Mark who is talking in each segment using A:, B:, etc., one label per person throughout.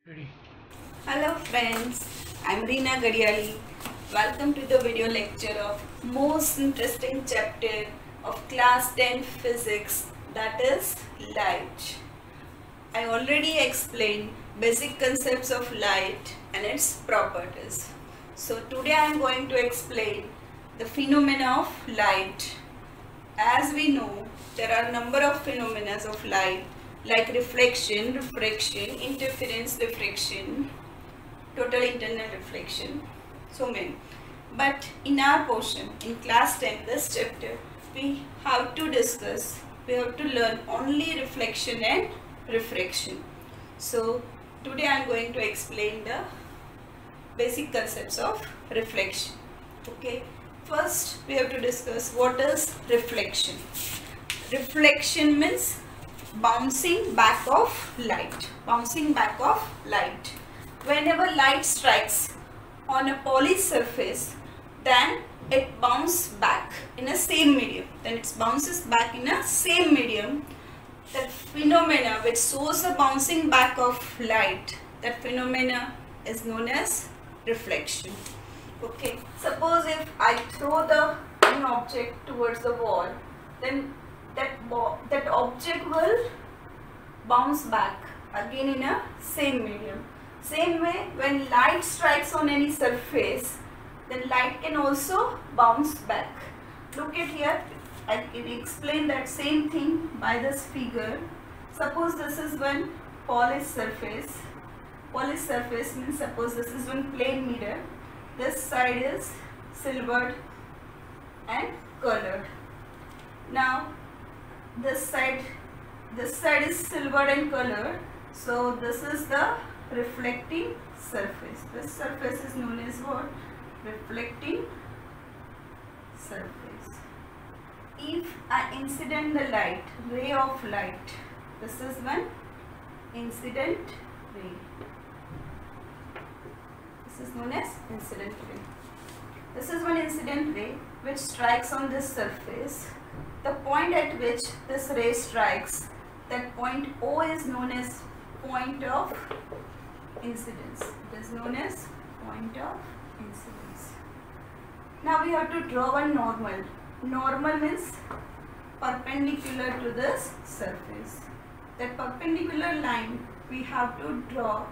A: Ready.
B: Hello friends, I'm Reena Gadiali. Welcome to the video lecture of most interesting chapter of class 10 physics, that is light. I already explained basic concepts of light and its properties. So today I am going to explain the phenomena of light. As we know, there are a number of phenomena of light like reflection, refraction, interference, diffraction, total internal reflection, so many. But in our portion, in class 10, this chapter, we have to learn only reflection and refraction. So today I am going to explain the basic concepts of reflection. Okay, first we have to discuss what is reflection. Reflection means bouncing back of light. Bouncing back of light. Whenever light strikes on a polished surface, then it bounces back in a same medium. Then it bounces back in a same medium. That phenomena which shows the bouncing back of light, that phenomena is known as reflection. Okay, suppose if I throw an object towards the wall, then that object will bounce back again in a same medium. Same way, when light strikes on any surface, then light can also bounce back. Look at here, I can explain that same thing by this figure. Suppose this is one polished surface. Polished surface means suppose this is one plane mirror. This side is silvered and colored. Now this side is silvered and colored. So this is the reflecting surface. This surface is known as what? Reflecting surface. If I incident the light, ray of light, this is one incident ray. This is known as incident ray. This is one incident ray which strikes on this surface. The point at which this ray strikes, that point O is known as point of incidence. It is known as point of incidence. Now we have to draw one normal. Normal means perpendicular to this surface. That perpendicular line we have to draw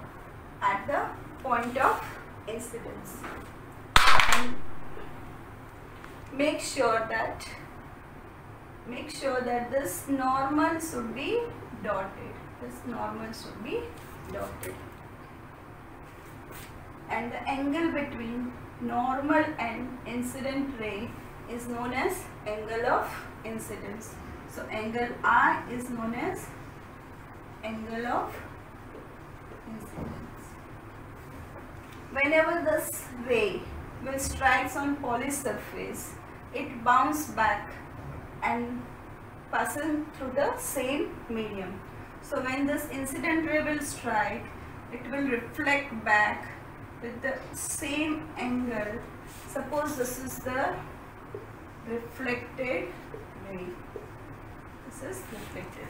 B: at the point of incidence. And make sure that this normal should be dotted. This normal should be dotted. And the angle between normal and incident ray is known as angle of incidence. So angle I is known as angle of incidence. Whenever this ray will strikes on polished surface, it bounces back and passes through the same medium. So when this incident ray will strike, it will reflect back with the same angle. Suppose this is the reflected ray. This is reflected.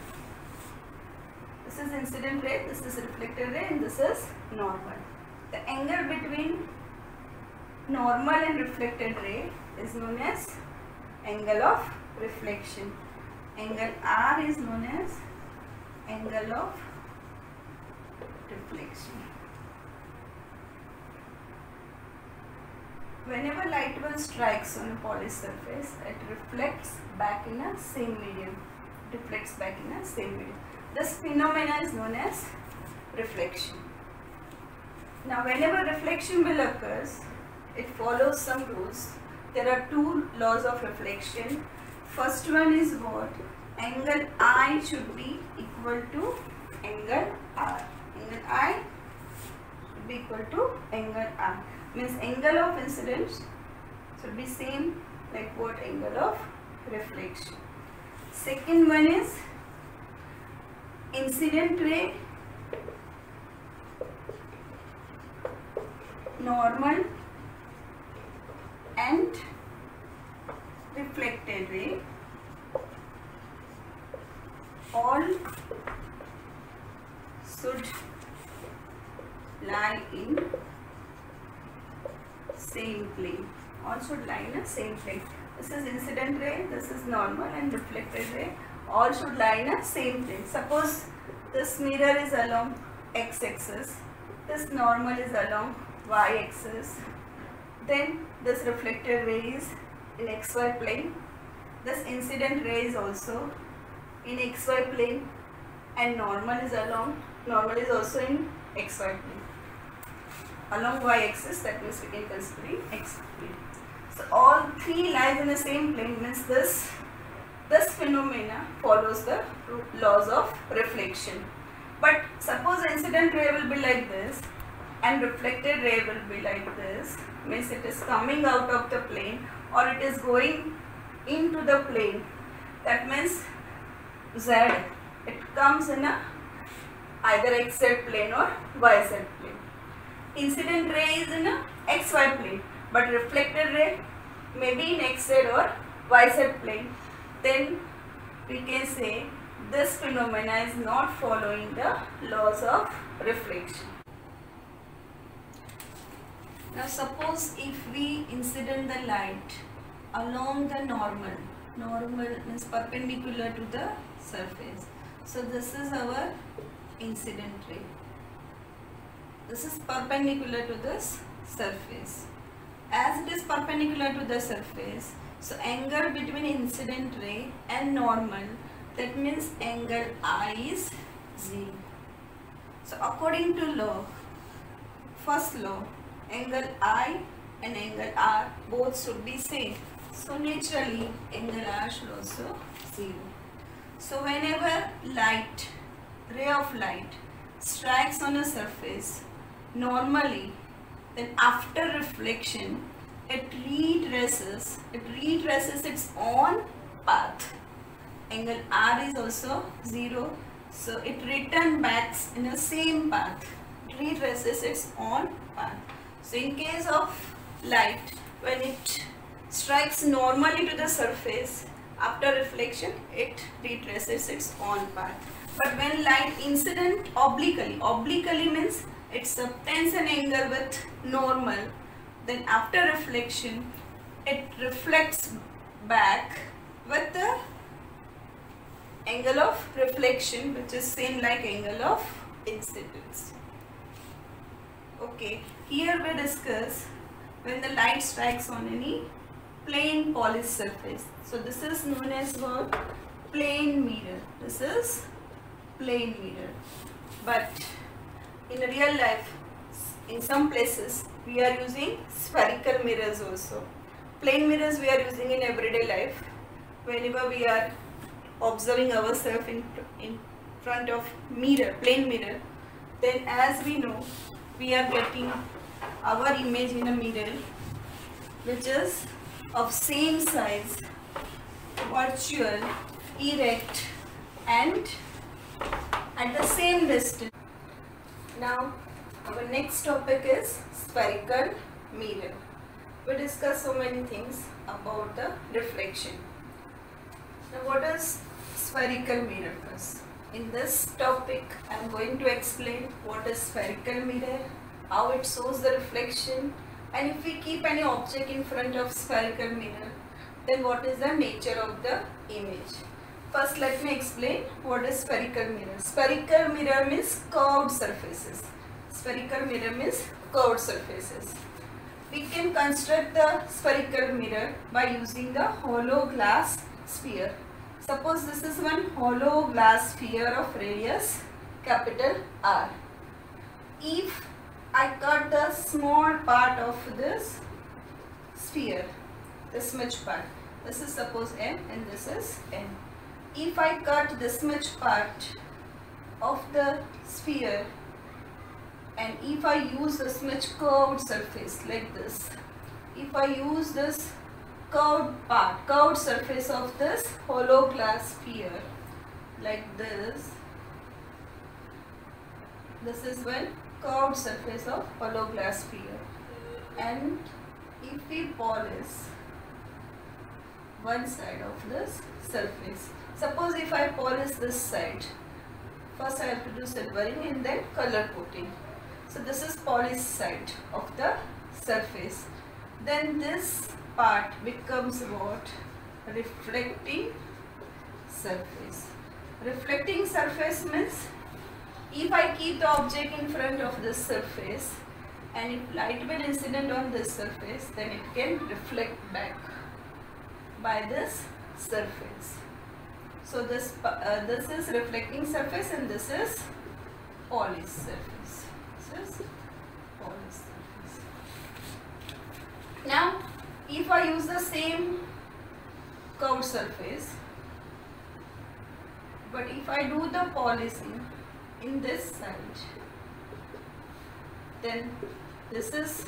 B: This is incident ray, this is reflected ray, and this is normal. The angle between normal and reflected ray is known as angle of reflection. Angle R is known as angle of reflection. Whenever light will strikes on a polished surface, it reflects back in a same medium. Reflects back in a same medium. This phenomena is known as reflection. Now whenever reflection will occurs, it follows some rules. There are two laws of reflection. First one is what? Angle I should be equal to angle R. Angle I should be equal to angle R. Means angle of incidence should be same like what? Angle of reflection. Second one is incident ray, normal and reflected ray all should lie in same plane. All should lie in a same plane. This is incident ray, this is normal and reflected ray. All should lie in a same plane. Suppose this mirror is along x-axis, this normal is along y-axis, then this reflected ray is in xy plane, this incident ray is also in xy plane, and normal is also in xy plane. Along y-axis, that means we can consider x plane. So all three lies in the same plane, means this phenomena follows the laws of reflection. But suppose incident ray will be like this and reflected ray will be like this, means it is coming out of the plane or it is going into the plane. That means Z, it comes in a either xz plane or yz plane. Incident ray is in a xy plane, but reflected ray may be in xz or yz plane. Then we can say this phenomena is not following the laws of reflection. Now suppose if we incident the light along the normal means perpendicular to the surface. So this is our incident ray. This is perpendicular to this surface. As it is perpendicular to the surface, so angle between incident ray and normal, that means angle I is 0. So according to law, first law, angle I and angle R both should be same. So naturally angle R should also 0. So whenever ray of light strikes on a surface normally, then after reflection it retraces its own path. Angle R is also 0, so it returns back in the same path. It retraces its own path. So in case of light, when it strikes normally to the surface, after reflection it retraces its own path. But when light incident obliquely means it subtends an angle with normal, then after reflection it reflects back with the angle of reflection, which is same like angle of incidence. Okay, here we discuss when the light strikes on any plane polished surface. So this is known as what? Plane mirror. This is plane mirror. But in real life, in some places we are using spherical mirrors also. Plane mirrors we are using in everyday life whenever we are observing ourselves in front of mirror, plane mirror. Then as we know, we are getting our image in a mirror which is of same size, virtual, erect and at the same distance. Now our next topic is spherical mirror. We discussed so many things about the reflection. Now what is spherical mirror first? In this topic I am going to explain what is spherical mirror, how it shows the reflection, and if we keep any object in front of spherical mirror, then what is the nature of the image. First let me explain what is spherical mirror. Spherical mirror means curved surfaces. Spherical mirror means curved surfaces. We can construct the spherical mirror by using the hollow glass sphere. Suppose this is one hollow glass sphere of radius capital R. If I cut the small part of this sphere, this much part, this is suppose M and this is N. If I cut this much part of the sphere and if I use this much curved surface like this, if I use this curved surface of this hollow glass sphere like this is one curved surface of hollow glass sphere, and if we polish one side of this surface, suppose if I polish this side, first I have to do silvering and then color coating. So this is polished side of the surface. Then this part becomes what? Reflecting surface. Reflecting surface means if I keep the object in front of this surface and if light will incident on this surface, then it can reflect back by this surface. So this is reflecting surface and this is polished surface. This is polished surface. Now if I use the same curved surface, but if I do the polishing in this side, then this is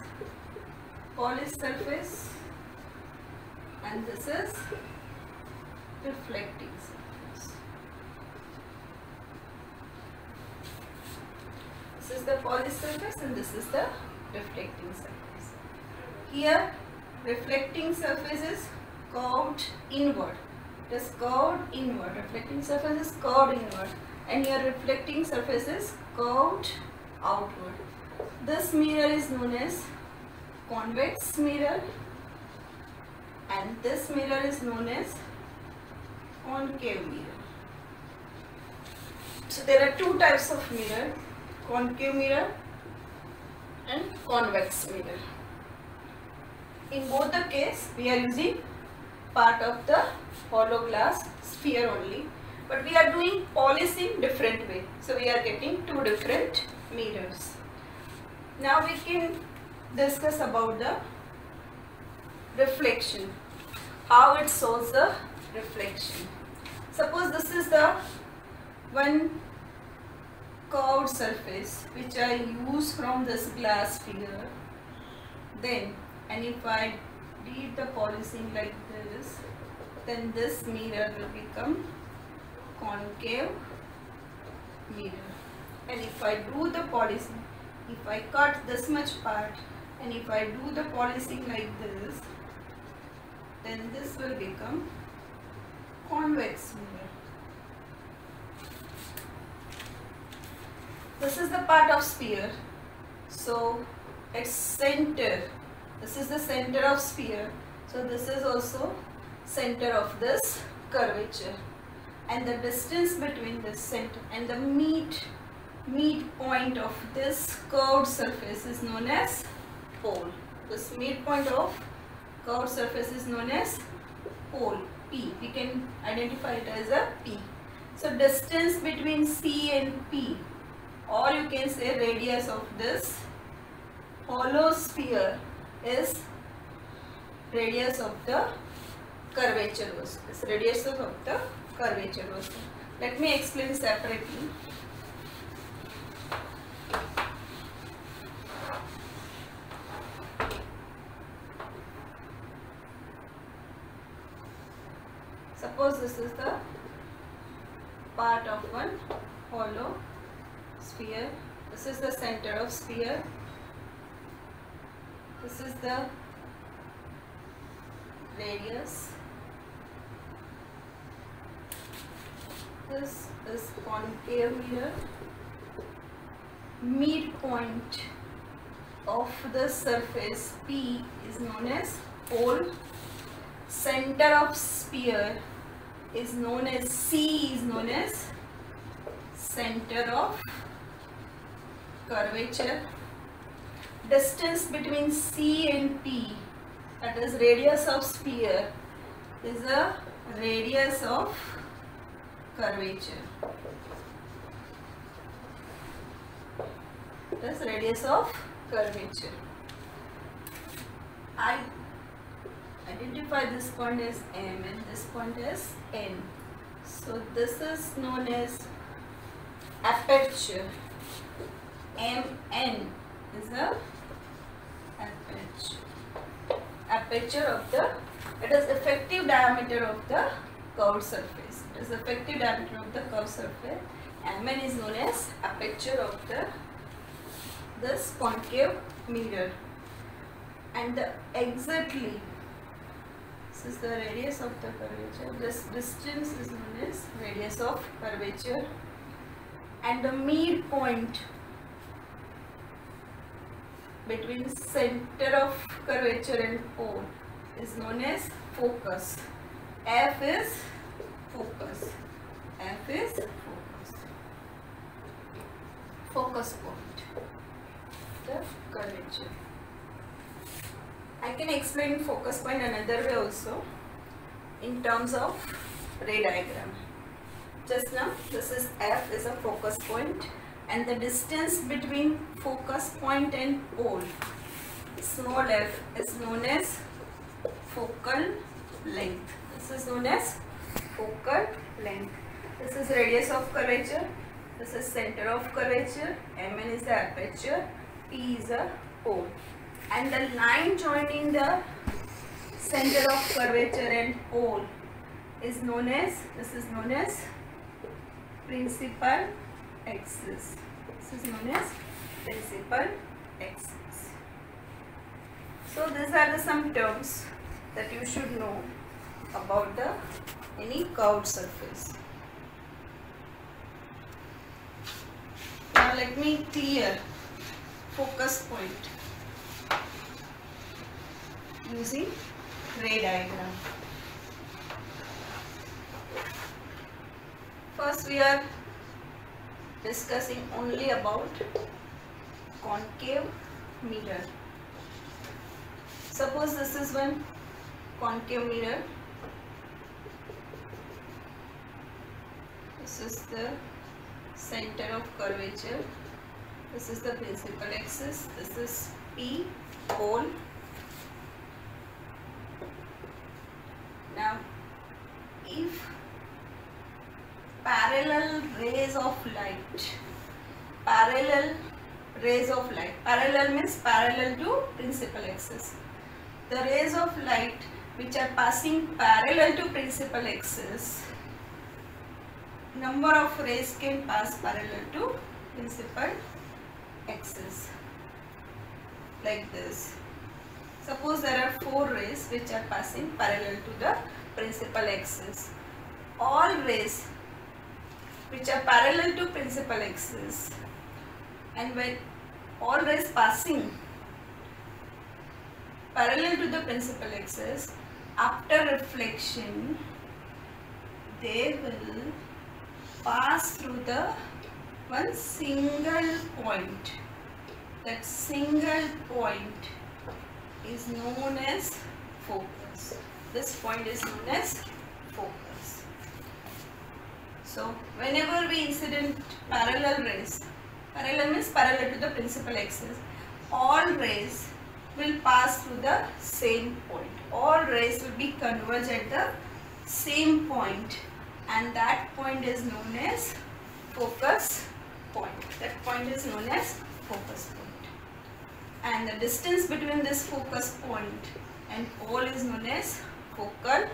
B: polished surface and this is reflecting surface. This is the polished surface and this is the reflecting surface. Here reflecting surface is curved inward. It is curved inward. Reflecting surface is curved inward and here reflecting surface is curved outward. This mirror is known as convex mirror and this mirror is known as concave mirror. So there are two types of mirror, concave mirror and convex mirror. In both the case we are using part of the hollow glass sphere only, but we are doing polishing different way. So we are getting two different mirrors. Now we can discuss about the reflection, how it shows the reflection. Suppose this is the one curved surface which I use from this glass sphere, then and if I did the polishing like this, then this mirror will become concave mirror. And if I do the polishing, if I cut this much part and if I do the polishing like this, then this will become convex mirror. This is the part of sphere. So its center, this is the center of sphere. So this is also center of this curvature. And the distance between this center and the meet point of this curved surface is known as pole. This midpoint of curved surface is known as pole, P. We can identify it as a P. So distance between C and P, or you can say radius of this hollow sphere is radius of the curvature also. This radius of the curvature also. Let me explain separately. Suppose this is the part of one hollow sphere. This is the center of sphere. This is the radius. This is concave mirror. Midpoint of the surface P is known as pole. Center of sphere is known as C, is known as center of curvature. Distance between C and P, that is radius of sphere, is a radius of curvature. That is radius of curvature. I identify this point as M and this point as N. So this is known as aperture. MN is the aperture of the, it is effective diameter of the curved surface. It is effective diameter of the curved surface. MN is known as aperture of this concave mirror. And exactly, this is the radius of the curvature. This distance is known as radius of curvature. And the midpoint between center of curvature and pole is known as focus. F is focus. F is focus. Focus point. The curvature. I can explain focus point another way also in terms of ray diagram. Just now, this is F is a focus point, and the distance between focus point and pole, small f, is known as focal length. This is known as focal length. This is radius of curvature. This is center of curvature. Mn is the aperture. P is a pole. And the line joining the center of curvature and pole is known as, this is known as principal axis. This is known as principal axis. So these are the some terms that you should know about the any curved surface. Now let me clear focus point using ray diagram. First we are discussing only about concave mirror. Suppose this is one concave mirror. This is the center of curvature. This is the principal axis. This is P, pole. Now, if parallel rays of light, parallel means parallel to principal axis. The rays of light which are passing parallel to principal axis, number of rays can pass parallel to principal axis like this. Suppose there are 4 rays which are passing parallel to the principal axis. All rays which are parallel to principal axis, and when all rays passing parallel to the principal axis, after reflection they will pass through the one single point. That single point is known as focus. This point is known as focus. So whenever we incident parallel rays, parallel means parallel to the principal axis, all rays will pass through the same point. All rays will be converged at the same point, and that point is known as focus point. That point is known as focus point. And the distance between this focus point and pole is known as focal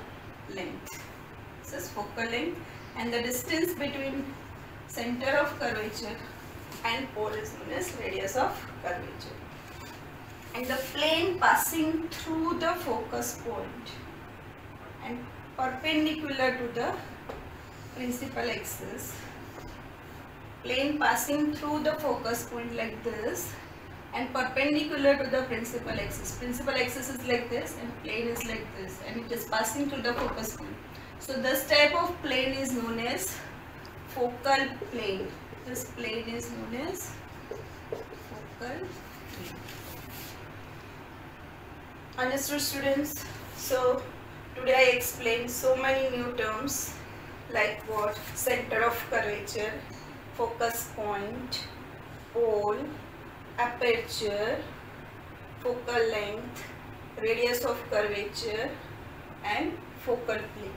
B: length. This is focal length, and the distance between center of curvature and pole is known as radius of curvature. And the plane passing through the focus point and perpendicular to the principal axis, plane passing through the focus point like this and perpendicular to the principal axis. Principal axis is like this and plane is like this, and it is passing through the focus point. So this type of plane is known as focal plane. This plane is known as focal plane. Understood, students? So today I explained so many new terms like what? Center of curvature, focus point, pole, aperture, focal length, radius of curvature, and focal plane.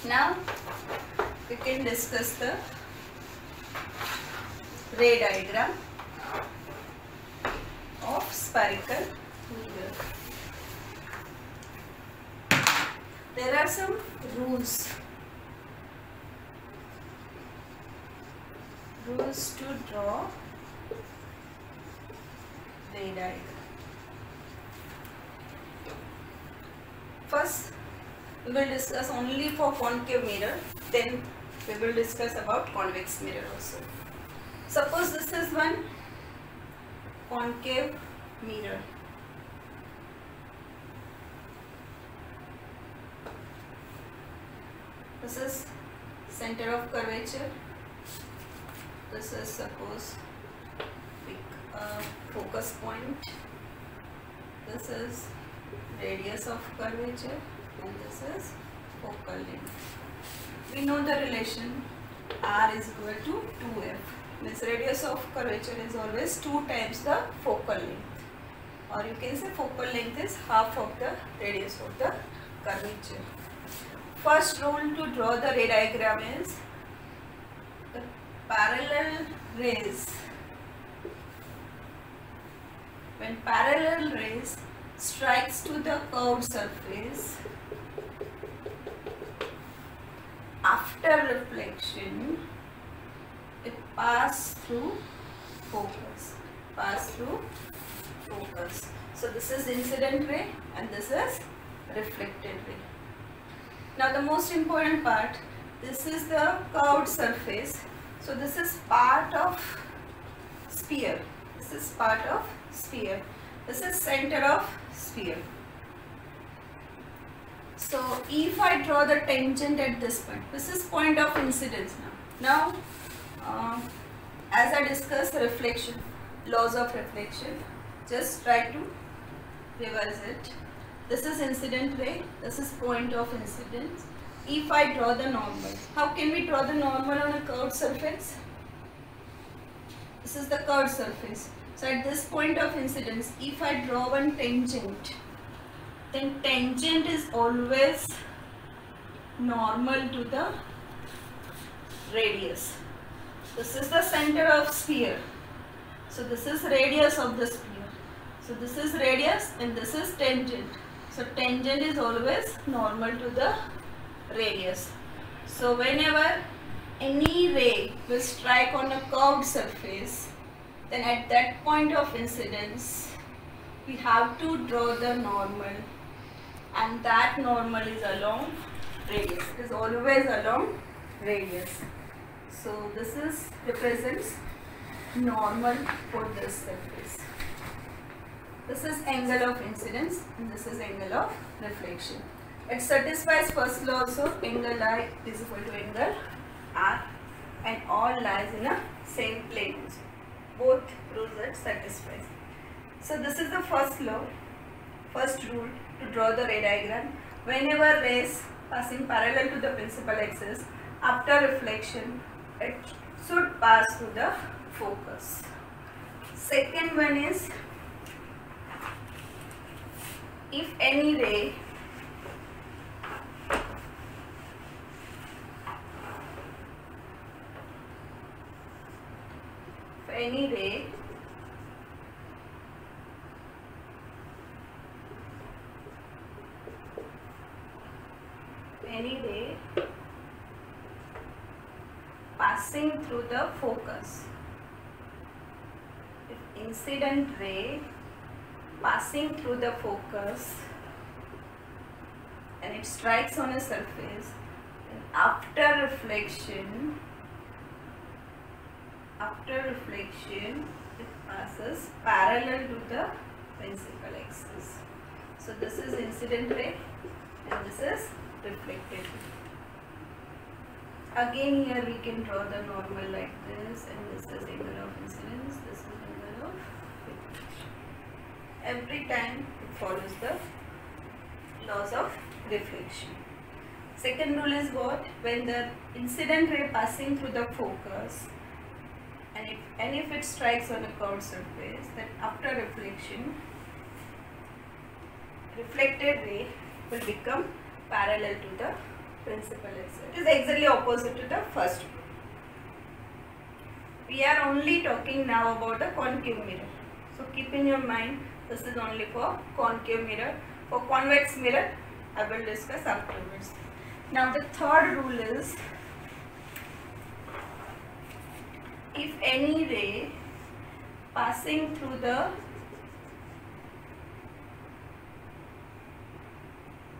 B: Now we can discuss the ray diagram of spherical mirror. There are some rules to draw ray diagram. First, we will discuss only for concave mirror, then we will discuss about convex mirror also. Suppose this is one concave mirror. This is center of curvature. This is suppose pick a focus point. This is radius of curvature and this is focal length. We know the relation R is equal to 2F. Means radius of curvature is always 2 times the focal length, or you can say focal length is half of the radius of the curvature. First rule to draw the ray diagram is the parallel rays. When parallel rays strikes to the curved surface, after reflection, it passes through focus. So this is incident ray and this is reflected ray. Now the most important part, this is the curved surface. So this is part of sphere. This is center of sphere. So if I draw the tangent at this point, this is point of incidence now. Now as I discussed reflection, laws of reflection, just try to revise it. This is incident ray, this is point of incidence. If I draw the normal, how can we draw the normal on a curved surface? This is the curved surface. So at this point of incidence, if I draw one tangent, then tangent is always normal to the radius. This is the center of sphere. So this is radius of the sphere. So this is radius and this is tangent. So tangent is always normal to the radius. So whenever any ray will strike on a curved surface, then at that point of incidence, we have to draw the normal, and that normal is along radius. It is always along radius. So this is represents normal for this surface. This is angle of incidence and this is angle of reflection. It satisfies first law also, angle I is equal to angle R and all lies in a same plane. Both rules it satisfies. So this is the first law, first rule to draw the ray diagram. Whenever rays passing parallel to the principal axis, after reflection, it should pass through the focus. Second one is, if any ray passing through the focus, if incident ray passing through the focus and it strikes on a surface, and after reflection it passes parallel to the principal axis. So this is incident ray and this is reflected ray. Again here we can draw the normal like this, and this is angle of incidence, this is angle of reflection. Every time it follows the laws of reflection. Second rule is what? When the incident ray passing through the focus and if it strikes on a curved surface, then after reflection, reflected ray will become parallel to the principal axis. It is exactly opposite to the first rule. We are only talking now about the concave mirror. So keep in your mind, this is only for concave mirror. For convex mirror, I will discuss afterwards. Now the third rule is, if any ray passing through the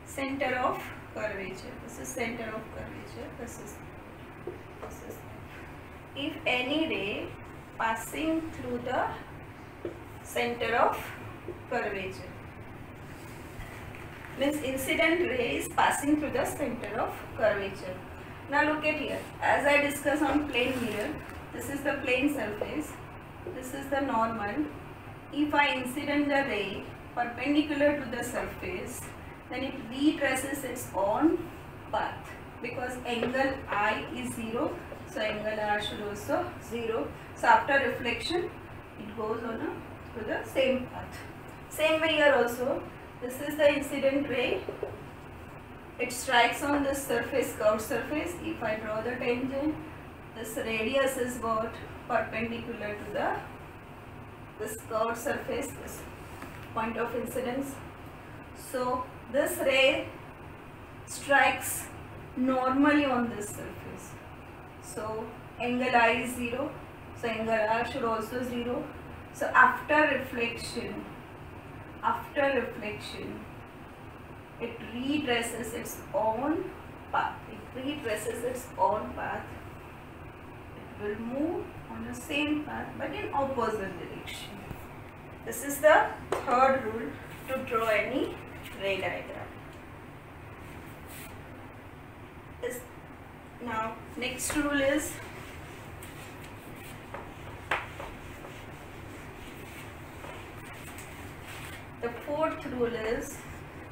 B: center of curvature, this is center of curvature, this is if any ray passing through the center of curvature. Means incident ray is passing through the center of curvature. Now look at here. As I discussed on plane mirror, this is the plane surface, this is the normal. If I incident the ray perpendicular to the surface, then it retraces its own path, because angle I is 0, so angle R should also 0. So after reflection, it goes on to the same path. Same way here also, this is the incident ray. It strikes on this surface, curved surface. If I draw the tangent, this radius is got perpendicular to this curved surface, this point of incidence. So this ray strikes normally on this surface. So angle I is 0, so angle R should also 0. So after reflection, it retraces its own path. It will move on the same path but in opposite direction. This is the third rule to draw any ray diagram. Now next rule is the fourth rule is,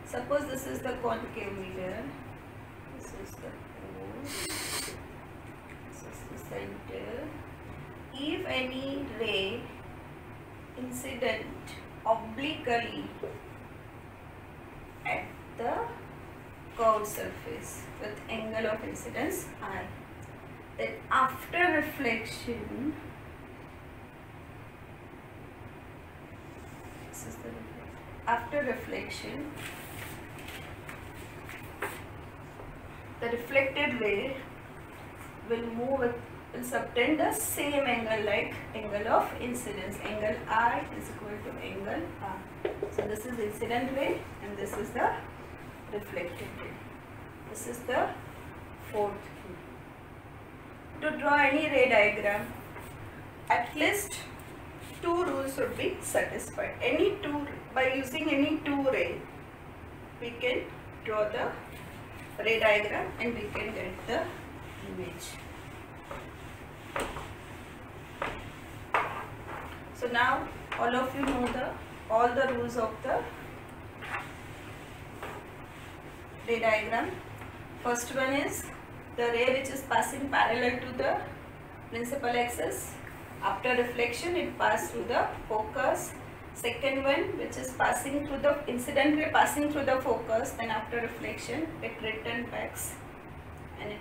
B: suppose this is the concave mirror, this is the pole, this is the center. If any ray incident obliquely at the curved surface with angle of incidence I, then after reflection, this is the after reflection, the reflected ray will subtend the same angle like angle of incidence. Angle I is equal to angle R. So this is incident ray and this is the reflected ray. This is the fourth rule. To draw any ray diagram, at least two rules should be satisfied. By using any two ray, we can draw the ray diagram and we can get the image. So now all of you know all the rules of the ray diagram. First one is the ray which is passing parallel to the principal axis. After reflection, it passes through the focus. Second one, which is passing through the incident ray passing through the focus, then after reflection, it returns back and it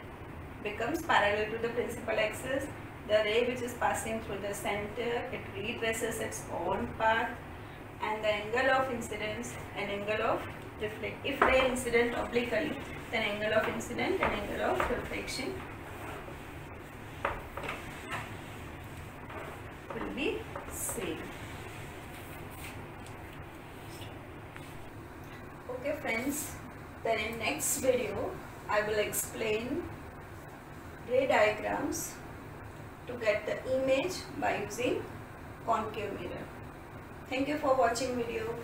B: becomes parallel to the principal axis. The ray which is passing through the center, it retraces its own path, and the angle of incidence and angle of reflect. If ray incident obliquely, then angle of incident and angle of reflection will be same. Okay friends, then in next video I will explain ray diagrams to get the image by using concave mirror. Thank you for watching video.